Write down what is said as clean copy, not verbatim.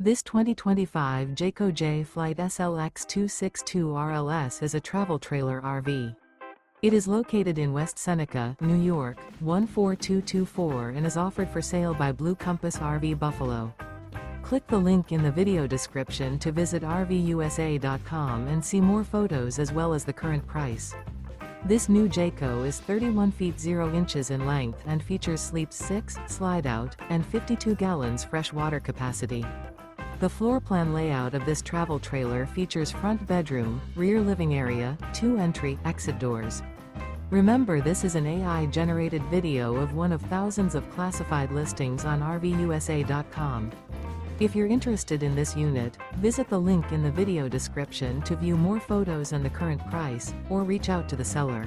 This 2025 Jayco Jay Flight SLX 262 RLS is a travel trailer RV. It is located in West Seneca, New York, 14224 and is offered for sale by Blue Compass RV Buffalo. Click the link in the video description to visit RVUSA.com and see more photos as well as the current price. This new Jayco is 31 feet 0 inches in length and features sleeps 6, slide-out, and 52 gallons fresh water capacity. The floor plan layout of this travel trailer features front bedroom, rear living area, 2 entry/exit doors. Remember, this is an AI-generated video of one of thousands of classified listings on RVUSA.com. If you're interested in this unit, visit the link in the video description to view more photos and the current price, or reach out to the seller.